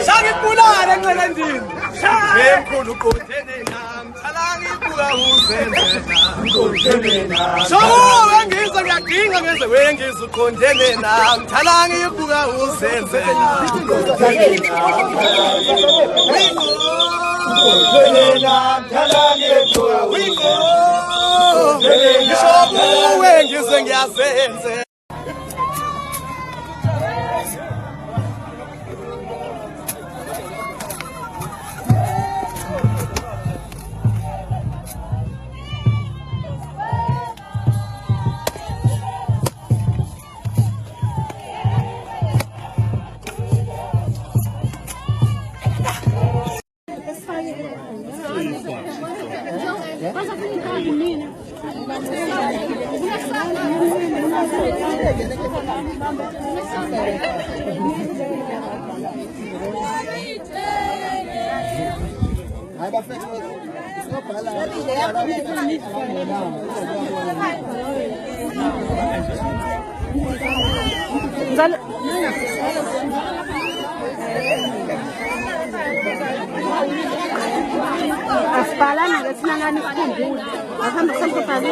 Shangipulana ngelandini ngekhulu kodene nam thalangi ibuka usenzela so wengizo ngiyadinga ngenze wengizo ukhondene nam thalangi ibuka usenzela ngisho wengizo ngiyasenzela. Asipalana ngesinangani sikhumbula ngaphambi semkhuhlane